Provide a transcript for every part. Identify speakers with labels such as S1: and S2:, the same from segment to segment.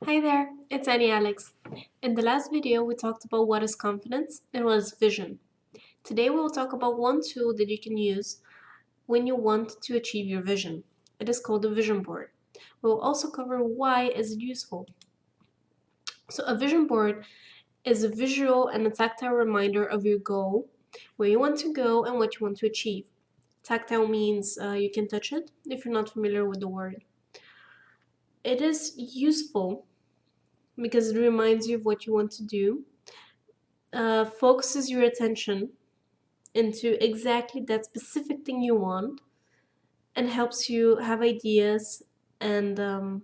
S1: Hi there, it's Annie Alex. In the last video, we talked about what is confidence and what is vision. Today, we will talk about one tool that you can use when you want to achieve your vision. It is called a vision board. We will also cover why is it useful. So a vision board is a visual and a tactile reminder of your goal, where you want to go and what you want to achieve. Tactile means you can touch it if you're not familiar with the word. It is useful because it reminds you of what you want to do, focuses your attention into exactly that specific thing you want, and helps you have ideas and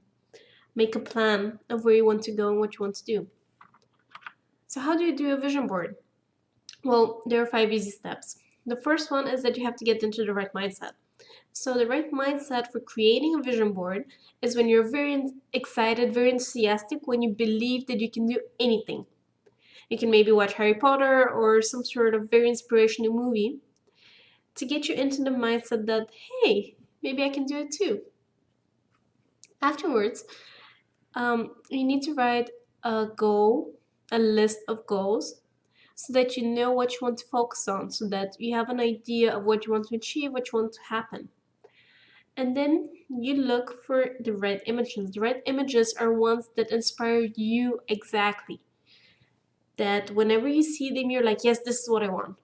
S1: make a plan of where you want to go and what you want to do. So how do you do a vision board? Well, there are 5 easy steps. The first one is that you have to get into the right mindset. So the right mindset for creating a vision board is when you're very excited, very enthusiastic, when you believe that you can do anything. You can maybe watch Harry Potter or some sort of very inspirational movie to get you into the mindset that, hey, maybe I can do it too. Afterwards, you need to write a goal, a list of goals, so that you know what you want to focus on, so that you have an idea of what you want to achieve, what you want to happen. And then you look for the right images. The right images are ones that inspire you exactly. That whenever you see them, you're like, yes, this is what I want.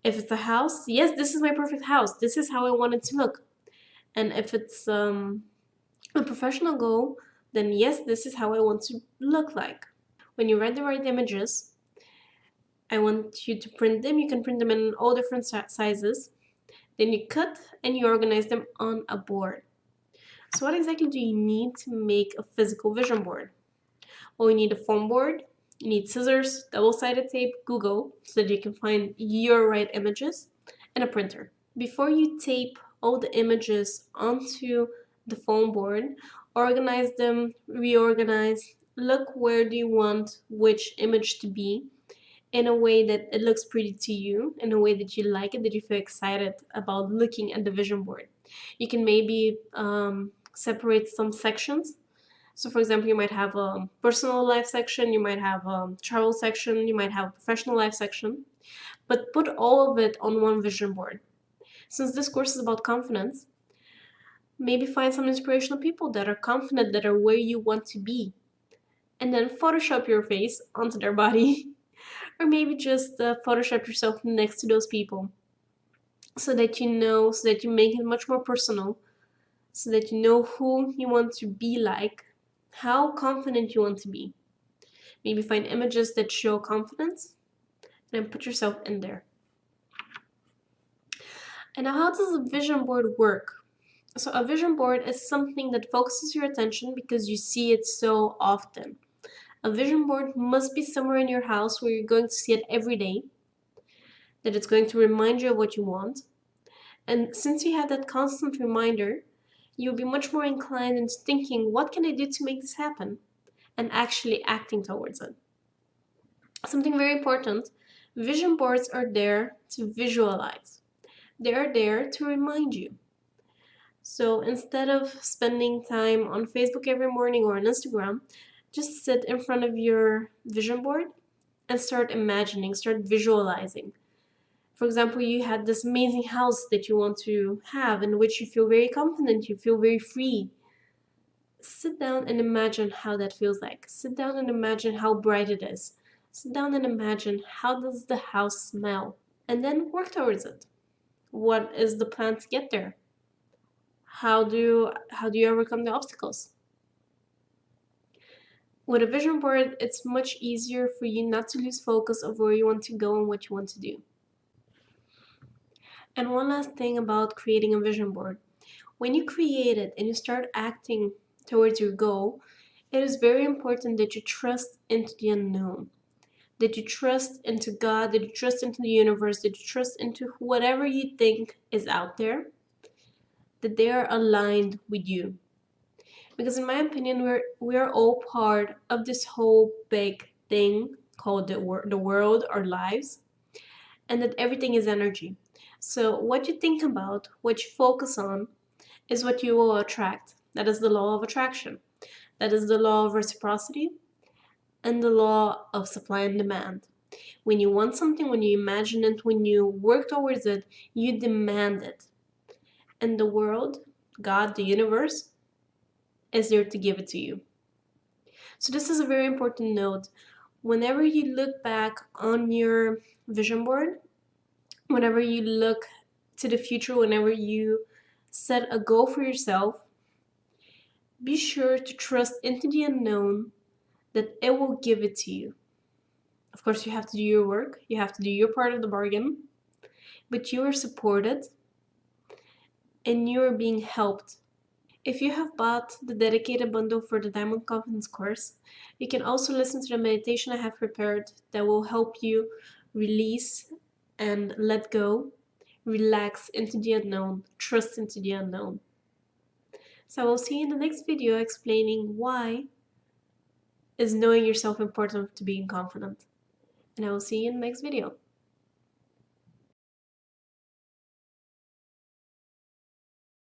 S1: If it's a house, yes, this is my perfect house. This is how I want it to look. And if it's a professional goal, then yes, this is how I want to look like. When you write the right images, I want you to print them. You can print them in all different sizes. Then you cut and you organize them on a board. So what exactly do you need to make a physical vision board? Well, you need a foam board, you need scissors, double-sided tape, Google, so that you can find your right images, and a printer. Before you tape all the images onto the foam board, organize them, reorganize, look where do you want which image to be in a way that it looks pretty to you, in a way that you like it, that you feel excited about looking at the vision board. You can maybe separate some sections. So for example, you might have a personal life section, you might have a travel section, you might have a professional life section, but put all of it on one vision board. Since this course is about confidence, maybe find some inspirational people that are confident, that are where you want to be, and then Photoshop your face onto their body, or maybe just Photoshop yourself next to those people, so that you know, so that you make it much more personal, so that you know who you want to be like, how confident you want to be. Maybe find images that show confidence and then put yourself in there. And now, how does a vision board work? So a vision board is something that focuses your attention because you see it so often. A vision board must be somewhere in your house where you're going to see it every day, that it's going to remind you of what you want. And since you have that constant reminder, you'll be much more inclined into thinking, what can I do to make this happen? And actually acting towards it. Something very important, vision boards are there to visualize. They are there to remind you. So instead of spending time on Facebook every morning or on Instagram, just sit in front of your vision board and start imagining, start visualizing. For example, you had this amazing house that you want to have, in which you feel very confident, you feel very free. Sit down and imagine how that feels like. Sit down and imagine how bright it is. Sit down and imagine how does the house smell, and then work towards it. What is the plan to get there? How do you overcome the obstacles? With a vision board, it's much easier for you not to lose focus of where you want to go and what you want to do. And one last thing about creating a vision board. When you create it and you start acting towards your goal, it is very important that you trust into the unknown, that you trust into God, that you trust into the universe, that you trust into whatever you think is out there, that they are aligned with you. Because in my opinion, we're all part of this whole big thing called the world, our lives, and that everything is energy. So what you think about, what you focus on, is what you will attract. That is the law of attraction. That is the law of reciprocity and the law of supply and demand. When you want something, when you imagine it, when you work towards it, you demand it. And the world, God, the universe, is there to give it to you. So this is a very important note. Whenever you look back on your vision board, whenever you look to the future, whenever you set a goal for yourself, be sure to trust into the unknown that it will give it to you. Of course, you have to do your work, you have to do your part of the bargain, but you are supported and you are being helped. If you have bought the dedicated bundle for the Diamond Confidence course, you can also listen to the meditation I have prepared that will help you release and let go, relax into the unknown, trust into the unknown. So I will see you in the next video explaining why is knowing yourself important to being confident. And I will see you in the next video.